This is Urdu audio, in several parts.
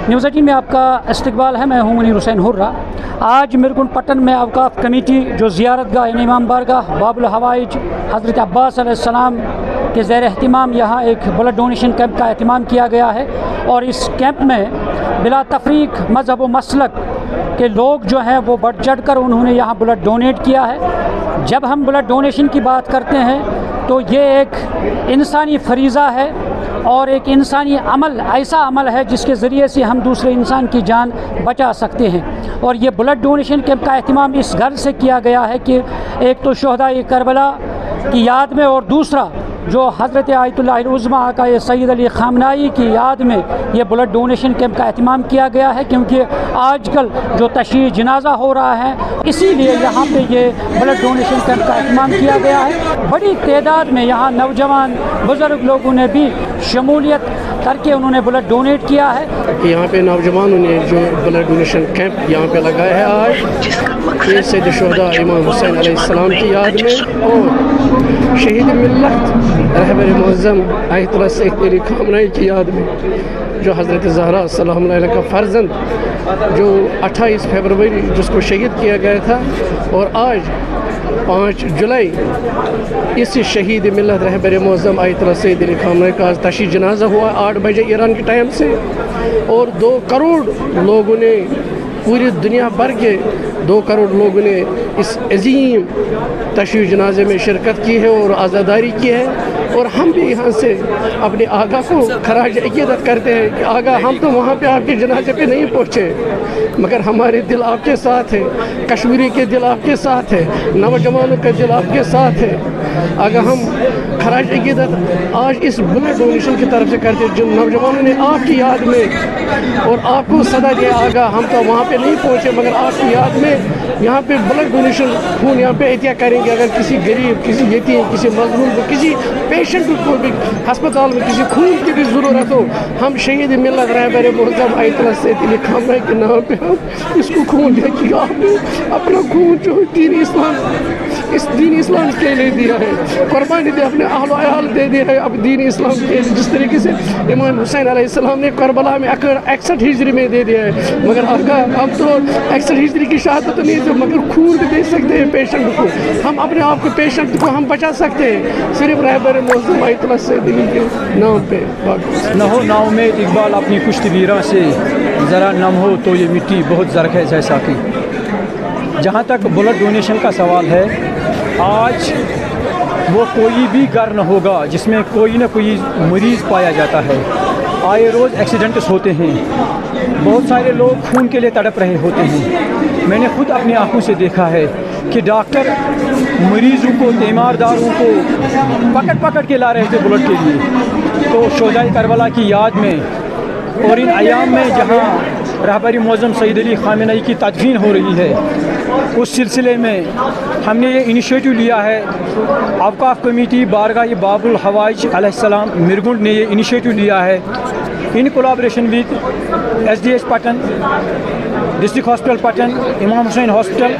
نیوز 18 میں آپ کا استقبال ہے. میں ہوں منیر حسین ہرہ. آج مرگنڈ پٹن میں اوقاف کمیٹی جو زیارت گاہ یعنی امام بارگاہ باب الحوائج حضرت عباس علیہ السلام کے زیر اہتمام یہاں ایک بلڈ ڈونیشن کیمپ کا اہتمام کیا گیا ہے، اور اس کیمپ میں بلا تفریق مذہب و مسلک کے لوگ جو ہیں وہ بڑھ چڑھ کر انہوں نے یہاں بلڈ ڈونیٹ کیا ہے. جب ہم بلڈ ڈونیشن کی بات کرتے ہیں تو یہ ایک انسانی فریضہ ہے اور ایک انسانی عمل، ایسا عمل ہے جس کے ذریعے سے ہم دوسرے انسان کی جان بچا سکتے ہیں. اور یہ بلڈ ڈونیشن کیمپ کا اہتمام اس غرض سے کیا گیا ہے کہ ایک تو شہدائے کربلا کی یاد میں، اور دوسرا جو حضرت آیت اللہ العظمیٰ آقا سید علی خامنائی کی یاد میں یہ بلڈ ڈونیشن کیمپ کا اہتمام کیا گیا ہے، کیونکہ آج کل جو تشییع جنازہ ہو رہا ہے اسی لیے یہاں پہ یہ بلڈ ڈونیشن کیمپ کا اہتمام کیا گیا ہے. بڑی تعداد میں یہاں نوجوان بزرگ لوگوں نے بھی شمولیت کر کے انہوں نے بلڈ ڈونیٹ کیا ہے. یہاں پہ نوجوانوں نے جو بلڈ ڈونیشن کیمپ یہاں پہ لگایا ہے آج، یہ سید الشہداء امام حسین علیہ السلام کی یاد میں اور شہید ملت رہبر معظم آیت اللہ سید علی خامنائی کی یاد میں، جو حضرت زہرا سلام اللہ علیہ کا فرزند جو 28 فروری جس کو شہید کیا گیا تھا، اور آج 5 جولائی اس شہید ملت رہبر معظم آیت اللہ سید علی خامنائی کا تشییع جنازہ ہوا 8 بجے ایران کے ٹائم سے، اور 2 کروڑ لوگوں نے، پوری دنیا بھر کے 2 کروڑ لوگوں نے اس عظیم تشییع جنازے میں شرکت کی ہے اور عزاداری کی ہے. اور ہم بھی یہاں سے اپنے آقا کو خراج عقیدت کرتے ہیں کہ آقا ہم تو وہاں پہ آپ کے جنازے پہ نہیں پہنچے، مگر ہمارے دل آپ کے ساتھ ہے، کشمیری کے دل آپ کے ساتھ ہے، نوجوانوں کا دل آپ کے ساتھ ہے. اگر ہم خراج عقیدت آج اس بلڈ ڈونیشن کی طرف سے کرتے ہیں، جن نوجوانوں نے آپ کی یاد میں اور آپ کو صدا دیا آگا ہم تو وہاں پہ نہیں پہنچے، مگر آپ کی یاد میں یہاں پہ بلڈ ڈونیشن خون یہاں پہ احتیاط کریں گے. اگر کسی غریب، کسی یتیم، کسی مظلوم کو، کسی پیشنٹ کو بھی ہسپتال میں کسی خون کی بھی ضرورت ہو، ہم شہید ملت رہبر معظم آیت اللہ سید علی خامنائی کے نام پہ ہم اس کو خون دیں کہ آپ نے اپنا خون جو دین اسلام، اس دین اسلام کے لیے دیا ہے، قربانی دے، اپنے اہل و عیال دے دیا ہے اب دین اسلام کے. جس طریقے سے امام حسین علیہ السلام نے کربلا میں 61 ہجری میں دے دیا ہے، مگر آقا ہم تو 61 ہجری کی شہادت نہیں دے، مگر خون بھی دے سکتے ہیں پیشنٹ کو. ہم اپنے آپ کو، پیشنٹ کو ہم بچا سکتے ہیں صرف رہبر معظم آیت اللہ سید علی کے نام پہ. نہ ہو نا امید اقبال اپنی کشت ویراں سے، ذرا نم ہو تو یہ مٹی بہت زرخ ہے جیسا کہ. جہاں تک بلڈ ڈونیشن کا سوال ہے، آج وہ کوئی بھی گھر نہ ہوگا جس میں کوئی نہ کوئی مریض پایا جاتا ہے. آئے روز ایکسیڈنٹس ہوتے ہیں، بہت سارے لوگ خون کے لیے تڑپ رہے ہوتے ہیں. میں نے خود اپنی آنکھوں سے دیکھا ہے کہ ڈاکٹر مریضوں کو، تیمارداروں کو پکڑ کے لا رہے تھے بلڈ کے لیے. تو شہدائے کربلا کی یاد میں اور ان ایام میں جہاں رہبر معظم سید علی خامنائی کی تدفین ہو رہی ہے، اس سلسلے میں ہم نے یہ انیشیٹو لیا ہے. اوقاف کمیٹی بارگاہ باب الحوائج علیہ السلام مرگنڈ نے یہ انیشیٹو لیا ہے in collaboration with SDH Patan, district hospital Patan, Imam Hussain hospital,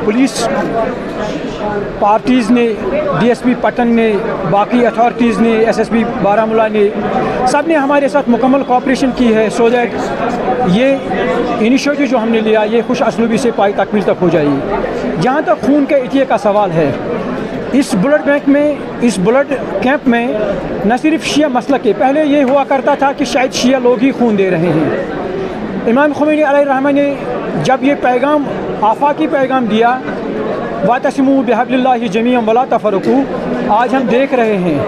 police parties نے، DSP پٹن نے، باقی اتھارٹیز نے، SSP بارہمولہ نے، سب نے ہمارے ساتھ مکمل کوآپریشن کی ہے سو دیٹ یہ انیشیٹو جو ہم نے لیا یہ خوش اسلوبی سے پائی تکمیل تک ہو جائے. جہاں تک خون کے عطیے کا سوال ہے، اس بلڈ بینک میں، اس بلڈ کیمپ میں نہ صرف شیعہ مسلک کے، پہلے یہ ہوا کرتا تھا کہ شاید شیعہ لوگ ہی خون دے رہے ہیں. امام خمینی علیہ الرحمہ نے جب یہ پیغام، آفاقی پیغام دیا، وَاعْتَصِمُوا بِحَبْلِ اللَّهِ جَمِيعًا وَلَا تَفَرَّقُوا، آج ہم دیکھ رہے ہیں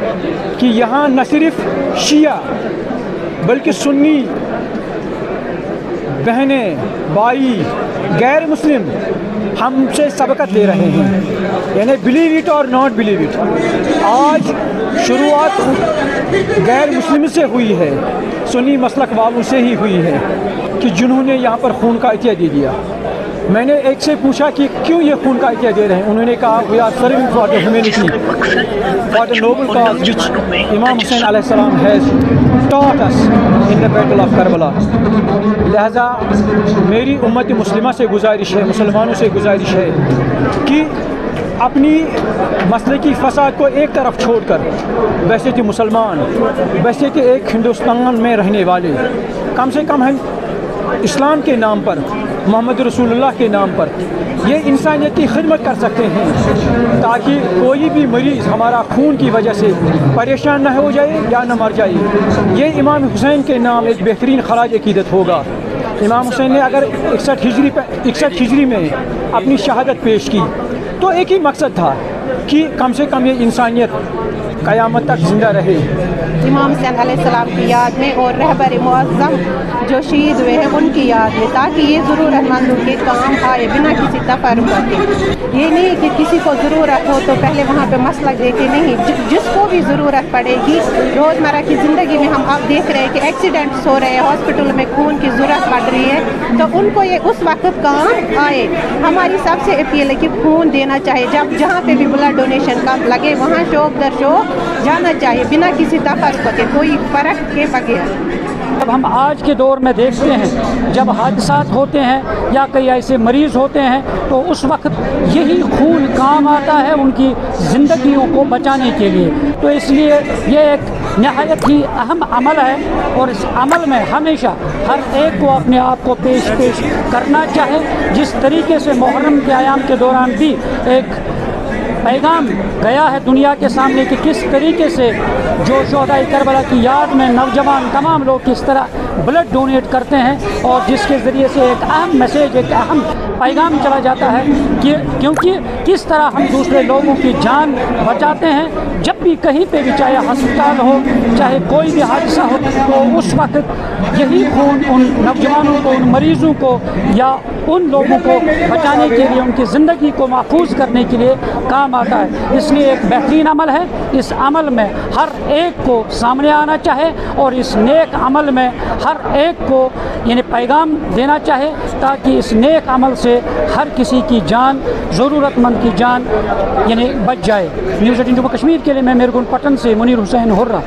کہ یہاں نہ صرف شیعہ بلکہ سنی بہنیں، بھائی، غیر مسلم ہم سے سبقت لے رہے ہیں. یعنی بلیو اٹ اور ناٹ بلیو اٹ. آج شروعات غیر مسلم سے ہوئی ہے، سنی مسلک والوں سے ہی ہوئی ہے کہ جنہوں نے یہاں پر خون کا عطیہ دے دیا. میں نے ایک سے پوچھا کہ کیوں یہ خون کا عطیہ دے رہے ہیں. انہوں نے کہا we are serving for the humanity, for the noble cause which Imam Hussain علیہ السلام has taught us in the battle of Karbala. لہذا میری امت مسلمہ سے گزارش ہے، مسلمانوں سے گزارش ہے کہ اپنی مسلکی فساد کو ایک طرف چھوڑ کر ویسے کہ مسلمان، ویسے کہ ایک ہندوستان میں رہنے والے کم سے کم ہم اسلام کے نام پر، محمد رسول اللہ کے نام پر یہ انسانیت کی خدمت کر سکتے ہیں، تاکہ کوئی بھی مریض ہمارا خون کی وجہ سے پریشان نہ ہو جائے یا نہ مر جائے۔ یہ امام حسین کے نام ایک بہترین خراج عقیدت ہوگا۔ امام حسین نے اگر 61 ہجری میں اپنی شہادت پیش کی تو ایک ہی مقصد تھا کہ کم سے کم یہ انسانیت قیامت تک زندہ رہے۔ امام حسین علیہ السلام کی یاد میں اور رہبر معظم جو شہید ہوئے ہیں ان کی یاد میں، تاکہ یہ ضرورت مندوں کے کام آئے بنا کسی تفرقہ کے۔ یہ نہیں کہ کسی کو ضرورت ہو تو پہلے وہاں پہ مسلک دیکھے، نہیں، جس کو بھی ضرورت پڑے گی روزمرہ کی زندگی میں۔ ہم اب دیکھ رہے ہیں کہ ایکسیڈنٹس ہو رہے ہیں، ہاسپٹل میں خون کی ضرورت پڑ رہی ہے، تو ان کو یہ اس وقت کام آئے۔ ہماری سب سے اپیل ہے کہ خون دینا چاہیے، جہاں پہ بھی بلڈ ڈونیشن کیمپ لگے وہاں شوق در شوق جانا چاہیے بنا کسی تفرقہ کے، کوئی فرق کے بغیر۔ جب ہم آج کے دور میں دیکھتے ہیں جب حادثات ہوتے ہیں یا کئی ایسے مریض ہوتے ہیں تو اس وقت یہی خون کام آتا ہے ان کی زندگیوں کو بچانے کے لیے۔ تو اس لیے یہ ایک نہایت ہی اہم عمل ہے، اور اس عمل میں ہمیشہ ہر ایک کو اپنے آپ کو پیش کرنا چاہے۔ جس طریقے سے محرم کے ایام کے دوران بھی ایک پیغام گیا ہے دنیا کے سامنے کہ کس طریقے سے جو شہداء کربلا کی یاد میں نوجوان تمام لوگ کس طرح بلڈ ڈونیٹ کرتے ہیں، اور جس کے ذریعے سے ایک اہم میسیج، ایک اہم پیغام چلا جاتا ہے کہ کیونکہ کس طرح ہم دوسرے لوگوں کی جان بچاتے ہیں۔ جب بھی کہیں پہ بھی، چاہے ہسپتال ہو، چاہے کوئی بھی حادثہ ہو، تو اس وقت یہی خون ان نوجوانوں کو، ان مریضوں کو یا ان لوگوں کو بچانے کے لیے، ان کی زندگی کو محفوظ کرنے کے لیے کام آتا ہے۔ اس لیے ایک بہترین عمل ہے، اس عمل میں ہر ایک کو سامنے آنا چاہے اور اس نیک عمل میں ہر ایک کو یعنی پیغام دینا چاہے، تاکہ اس نیک عمل سے ہر کسی کی جان، ضرورت مند کی جان یعنی بچ جائے۔ نیوز 18 جموں کشمیر کے لیے میں میرگن پٹن سے منیر حسین ہرہ۔